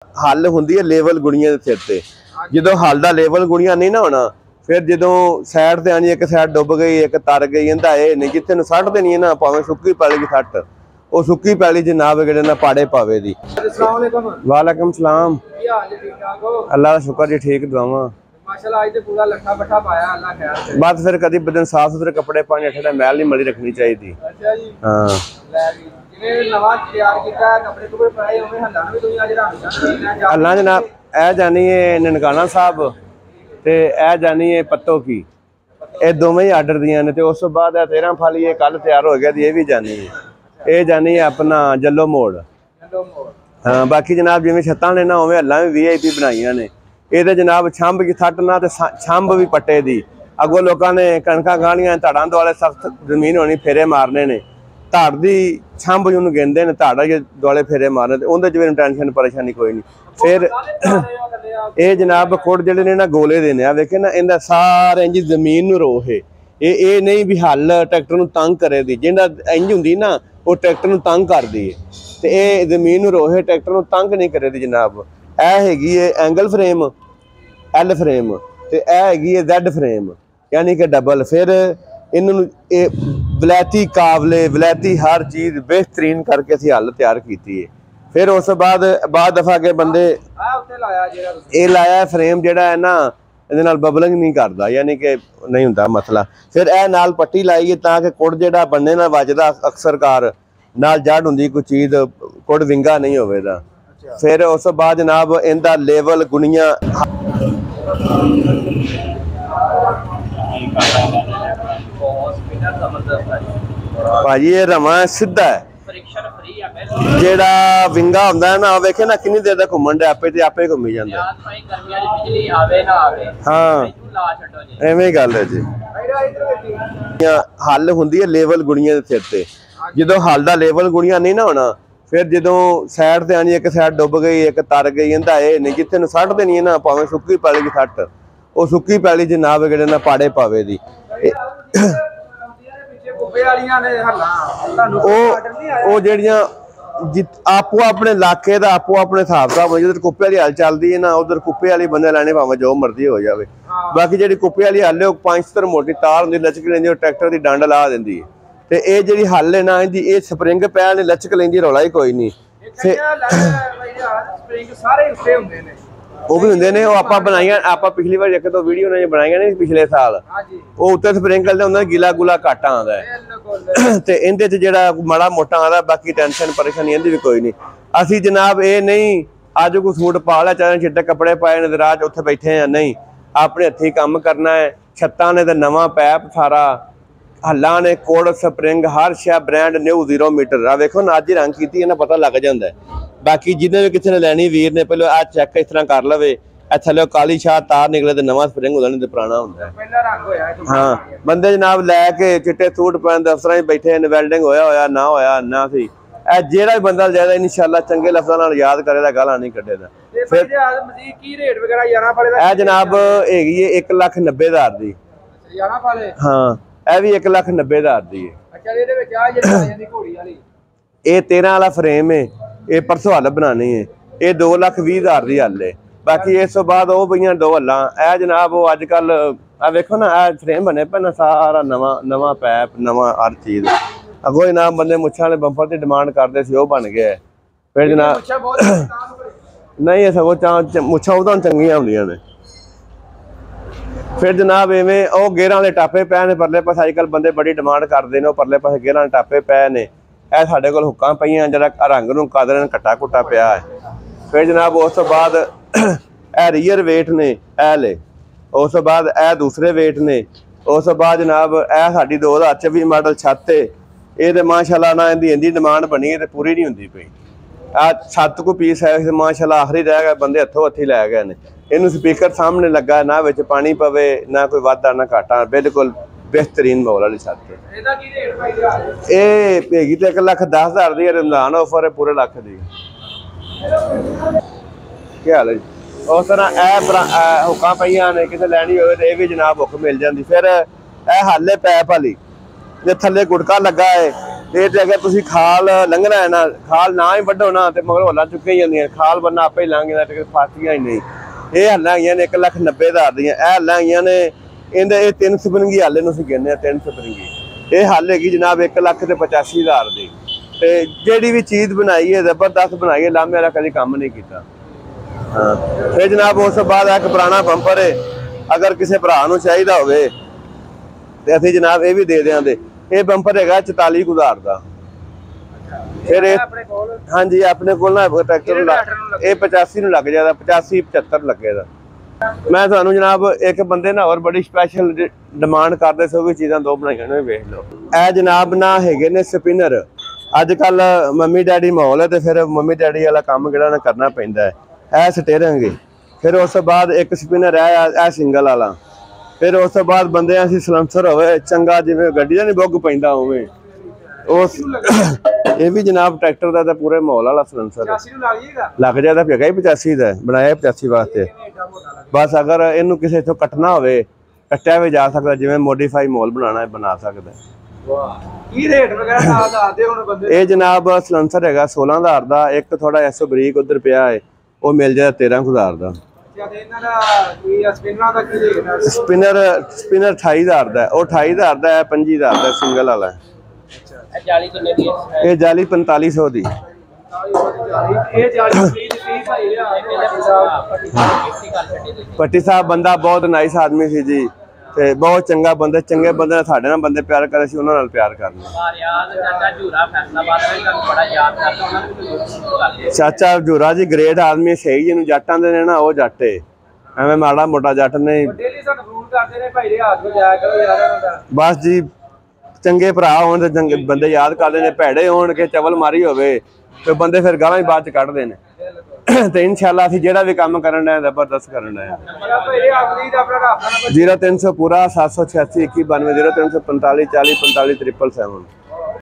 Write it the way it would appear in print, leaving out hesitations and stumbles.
हल हुंदी है लेवल गुणिया के सिर ते। जो हल का लेवल गुणिया नहीं ना होना, फिर जो सैड से आनी एक सैड डुब गई एक तर गई, इहदा ये नहीं जिथे सट देनी है ना भावें सुक्की पैली की सट, वो सुक्की पैली जनाब कि ना पाड़े पावे दी। वालेकुम सलाम, अल्लाह का शुक्र जी, ठीक दुआवां। बस फिर कभी बदन साफ सुथरे कपड़े पाने, ठंडा मैल नहीं मली रखनी चाहिए। हाँ अल्लाह जनाब, ए जानी है ननकाना साहब ते ए जानी है पत्तो की, ये दोवें ही आर्डर दियां ने। उस तो बाद 13 फाली ये कल तैयार हो गया, ये भी जानी है, ये जानी है अपना जलो मोड़। हाँ बाकी जनाब जिवें छत्तां ने ना उवें हल्लां भी VIP बनाईयां ने। ये जनाब छंब की थट ना छंब भी पट्टे दी, अगों लोगों ने कणकां गाहणियां, धड़ां दुआले सख्त जमीन होनी, फेरे मारने ने, धड़ की छंब जिन्होंने कहते हैं, धड़ के दुआले फेरे मारने, उहदे च भी टेंशन परेशानी कोई नहीं। फिर ये जनाब कुड़ जिहड़े ने ना गोले देने, आ वेखे ना इहदा सारे इंज जमीन नूं रोह है, ये नहीं भी हल ट्रैक्टर नूं तंग करे दी, जिहड़ा इंज हुंदी ना वो ट्रैक्टर नूं तंग करदी है, तो ये जमीन नूं रोह है, ट्रैक्टर नूं तंग नहीं करे दी जनाब। यह हैगी है एंगल फ्रेम L फ्रेम, तो यह हैगी है Z फ्रेम यानी कि डबल। फिर इन्हों वलैती काबले वलैती हर चीज़ बेहतरीन करके असीं हल तैयार की है। फिर उस बाद दफा के बंदे ये लाया फ्रेम जिहड़ा है ना, इहदे नाल बबलिंग नहीं करता, यानी कि नहीं होंदा मसला। फिर ए नाल पट्टी लाई है ताकि कुड़ जिहड़ा बन्ने नाल वजदा अक्सर कार नाल जड़ हुंदी कोई चीज़, कुड़ विंगा नहीं होवेगा। फिर उस बाद जनाब इहदा लेवल गुणिया भाजी ये रवा सीधा है, जेड़ा विंगा होंदा है ना वेखे ना कितनी देर तक घूमन दे आपे ते आपे घूमी जांदा। हाँ एवें गल है जी। हल हुंदी है लेवल गुणिया के सिर ते, जो हल का लेवल गुणिया नहीं ना होना, फिर जो सैड से आनी एक सैड डुब गई एक तर गई, इहदा ये नहीं जिथे सट देनी है ना भावें सुक्की पैली की सट, वो सुक्की पैली जनाब कि ना पाड़े पावे दी। आपो अपने इलाके का आपो अपने हिसाब साहब, जिधर कुप्पे वाली हल चलती है ना उधर कुप्पे वाली बंदे लैने भावें जो मर्जी हो जाए। बाकी जी कुप्पे वाली हल है 5 मोटी तार होंगी लचक लेंदी, ट्रैक्टर की डंड ला देंदी है। तो ये जी हल है ना इहदी ये स्प्रिंग पै ने लचक लेंदी, रौला ही कोई नहीं। वो भी होंगे ने, आप बनाइया आप पिछली बार एक दो वीडियो ने बनाई नहीं पिछले साल, वो उत्ते स्प्रिंकल दे होंगे गिला गुला घट आंदा है, तो इहदे च जिहड़ा माड़ा मोटा आंदा, बाकी टेंशन परेशानी इहदी भी कोई नहीं। असी जनाब ये नहीं अज कोई सूट पा लिया चाहे चिट्टे कपड़े पाए ने राज उत्थे बैठे हैं, नहीं अपने हथी काम करना है। छत्तां ने तो नवां पैप सारा, हल्लां ने कोड स्प्रिंग हर शै ब्रांड न्यू 0 मीटर। आ वेखो ना अज ही रंग की ना पता लग जाता है। बाकी जिन्हें भी किसी ने लैनी वीर ने पहले आ चेक इस तरह कर लवे, थले काली शाह तार निकले तो नवा स्प्रिंग होता नहीं तो पुराना होंदा। हाँ बंदे जनाब लैके चिट्टे सूट पहन अफसर बैठे ने, वेल्डिंग होया होया ना होया ना सी, जेड़ा भी बंदा ज्यादा इंशाअल्लाह चंगे लफ्ज़ां याद करेगा गालां नहीं कड्डेगा। फिर जनाब हैगी है 1,90,000 दी। हाँ यह भी 1,90,000 दी है। ये 13 वाला फ्रेम है, ये परसों हल बनानी है, ये 2,20,000 की हल है। बाकी इस तो बाद वो पईयां 2 हल्लां। ए जनाब वो अजकल आ वेखो ना ए फ्रेम बने पे ना सारा नवा पैप नवा हर चीज़। अगो जनाब बंदे मुच्छां वाले बंपर की डिमांड करते सी, वो बन गया। फिर जनाब नहीं सगों मुच्छां उहदां चंगियां होंदियां ने। फिर जनाब इवें वो गेरां वाले टापे पै ने परले पासे, अजकल बंदे बड़ी डिमांड करते हैं, परले पासे गेरां वाले टापे पै ने। यह साढ़े कोल हुक्कां पईयां, जरा रंग नूं कादर कट्टा कुट्टा पिया है। फिर जनाब उस तो बाद ए रीयर वेट ने ए ले, उस तो बाद ए दूसरे वेट ने, उस तो बाद जनाब ए साडी 2024 मॉडल छत है, ये तो माशाअल्लाह ना इहदी डिमांड बनी है तो पूरी नहीं होंदी पई। आ 7 को पीस है माशाअल्लाह आखिरी रह गए, बंदे हथों हथी लै गए ने। इनू स्पीकर सामने लगा, ना विच पानी पवे ना कोई वाधा ना घाटा, बिल्कुल बेहतरीन माहौल वाली छत है। ये हैगी तो 1,10,000 की, रमजान ऑफर है पूरे लख की। क्या हाल है जी? उस तरह हुक्कां पईयां ने, किसी लैनी हो तो यह भी जनाब हुक मिल जाती। फिर यह हल है पैप वाली, जो थले गुड़का लगा है, ਇਹ ਤੇ ਅਗਰ ਤੁਸੀਂ ਖਾਲ ਲੰਘਣਾ ਹੈ ਨਾ, ਖਾਲ ਨਾ ਹੀ ਵੱਢੋ ਨਾ ਤੇ ਮਗਰ ਹੋਲਾ ਚੁੱਕੇ ਹੀ ਜਾਂਦੀਆਂ, ਖਾਲ ਬੰਨਾ ਆਪੇ ਹੀ ਲੰਘ ਜਾਂਦਾ ਤੇ ਫਾਸੀਆਂ ਹੀ ਨਹੀਂ। ਇਹ ਹੱਲਾਂ ਹੈਗੀਆਂ ਨੇ 1,90,000 ਦੀਆਂ। ਇਹ ਹੱਲਾਂ ਹੈਗੀਆਂ ਨੇ ਇਹਦੇ ਇਹ 3 ਸਪਰਿੰਗੀ ਹੱਲ ਇਹਨੂੰ ਅਸੀਂ ਕਹਿੰਦੇ ਆ, 3 ਸਪਰਿੰਗੀ। ਇਹ ਹੱਲ ਹੈਗੀ ਜਨਾਬ 1,85,000 ਦੀ। ਤੇ ਜਿਹੜੀ ਵੀ ਚੀਜ਼ ਬਣਾਈ ਹੈ ਜ਼ਬਰਦਸਤ ਬਣਾਈ ਹੈ, ਲਾਮੇ ਵਾਲਾ ਕਦੀ ਕੰਮ ਨਹੀਂ ਕੀਤਾ। ਹਾਂ ਫਿਰ ਜਨਾਬ ਉਸ ਤੋਂ ਬਾਅਦ ਇੱਕ ਪੁਰਾਣਾ ਬੰਪਰ ਹੈ, ਅਗਰ ਕਿਸੇ ਭਰਾ ਨੂੰ ਚਾਹੀਦਾ ਹੋਵੇ ਤੇ ਅਸੀਂ ਜਨਾਬ ਇਹ ਵੀ ਦੇ ਦਿਆਂਗੇ। ਇਹ ਬੰਪਰ ਹੈਗਾ 44,000 ਦਾ। ਫਿਰ ਇਹ ਹਾਂਜੀ ਆਪਣੇ ਕੋਲ ਨਾ ਟਰੈਕਟਰ ਇਹ 85 ਨੂੰ ਲੱਗ ਜਾਂਦਾ, 85-75 ਲੱਗੇਗਾ। ਮੈਂ ਤੁਹਾਨੂੰ ਜਨਾਬ ਇੱਕ ਬੰਦੇ ਨਾ ਹੋਰ ਬੜੀ ਸਪੈਸ਼ਲ ਡਿਮਾਂਡ ਕਰਦੇ ਸੀ, ਉਹ ਵੀ ਚੀਜ਼ਾਂ ਦੋ ਬਣਾਈਆਂ ਨੇ, ਵੇਖ ਲਓ। ਇਹ ਜਨਾਬ ਨਾ ਹੈਗੇ ਨੇ ਸਪਿਨਰ। ਅੱਜ ਕੱਲ ਮੰਮੀ ਡੈਡੀ ਮਾਹੌਲ ਹੈ ਤੇ ਫਿਰ ਮੰਮੀ ਡੈਡੀ ਵਾਲਾ ਕੰਮ ਜਿਹੜਾ ਨਾ ਕਰਨਾ ਪੈਂਦਾ ਹੈ। ਇਹ ਸਟੇਰਿੰਗ, ਫਿਰ ਉਸ ਤੋਂ ਬਾਅਦ ਇੱਕ ਸਪਿਨਰ ਹੈ ਇਹ ਸਿੰਗਲ ਵਾਲਾ। ਫਿਰ ਉਸ ਤੋਂ ਬਾਅਦ ਬੰਦੇ ਅਸੀਂ ਸਲੰਸਰ ਹੋਵੇ ਚੰਗਾ, ਜਿਵੇਂ ਗੱਡੀ ਦਾ ਨਹੀਂ ਬੁੱਗ ਪੈਂਦਾ ਉਵੇਂ ਉਸ ਇਹ ਵੀ ਜਨਾਬ ਟਰੈਕਟਰ ਦਾ ਤਾਂ ਪੂਰੇ ਮਾਹੌਲ ਵਾਲਾ ਸਲੰਸਰ ਲੱਗ ਜਾਂਦਾ ਪਿਆ। 85 ਦਾ ਬਣਾਇਆ 85 ਵਾਸਤੇ। ਬਸ ਅਗਰ ਇਹਨੂੰ ਕਿਸੇ ਤੋਂ ਕੱਟਣਾ ਹੋਵੇ ਕੱਟਿਆ ਵੀ ਜਾ ਸਕਦਾ, ਜਿਵੇਂ ਮੋਡੀਫਾਈ ਮਾਹੌਲ ਬਣਾਉਣਾ ਹੈ ਬਣਾ ਸਕਦਾ। ਕੀ ਰੇਟ ਵਗੈਰਾ ਨਾਲ ਦੱਸਦੇ ਹੁਣ ਬੰਦੇ? ਇਹ ਜਨਾਬ ਸਲੰਸਰ ਹੈਗਾ 16,000 ਦਾ। ਇੱਕ ਥੋੜਾ ਐਸੋ ਬਰੀਕ ਉਧਰ ਪਿਆ ਹੈ, ਉਹ ਮਿਲ ਜਾਏ 13,000 ਦਾ। ਸਪਿਨਰ 28,000 ਦਾ, ਉਹ 28,000 ਦਾ ਹੈ, 25,000 ਦਾ ਸਿੰਗਲ ਵਾਲਾ। ਇਹ ਜਾਲੀ 4500 ਦੀ। ਪੱਟੀ ਸਾਹਿਬ ਬੰਦਾ ਬਹੁਤ ਨਾਈਸ ਆਦਮੀ ਸੀ ਜੀ, ਤੇ ਬਹੁਤ ਚੰਗਾ ਬੰਦਾ। ਚੰਗੇ ਬੰਦੇ ਨਾਲ ਸਾਡੇ ਨਾਲ ਬੰਦੇ ਪਿਆਰ ਕਰਦੇ ਸੀ, ਉਹਨਾਂ ਨਾਲ ਪਿਆਰ ਕਰਨਾ। ਚਾਚਾ ਜੂਰਾ ਜੀ ਗ੍ਰੇਟ ਆਦਮੀ, ਸਹੀ ਜਿਹਨੂੰ ਜੱਟਾਂ ਦੇ ਨੇ ਨਾ ਉਹ ਜੱਟ ਏ, ਐਵੇਂ ਮਾੜਾ ਮੋਟਾ ਜੱਟ ਨਹੀਂ। ਬਸ ਜੀ ਚੰਗੇ ਭਰਾ ਹੋਣ ਤੇ ਚੰਗੇ ਬੰਦੇ ਯਾਦ ਕਰਦੇ ਨੇ, ਭੈੜੇ ਹੋਣ ਕੇ ਚਵਲ ਮਾਰੀ ਹੋਵੇ ਤੇ ਬੰਦੇ ਫਿਰ ਗਾਲਾਂ ਹੀ ਬਾਅਦ ਚ ਕੱਢਦੇ ਨੇ। ਤੇ ਇਨਸ਼ਾਅੱਲਾ ਅਸੀਂ ਜਿਹੜਾ ਵੀ ਕੰਮ ਕਰਨ ਡਏ ਜ਼ਬਰਦਸਤ ਕਰਨ ਡਏ। 0300 ਪੂਰਾ 786 2192 0345 40 45 777।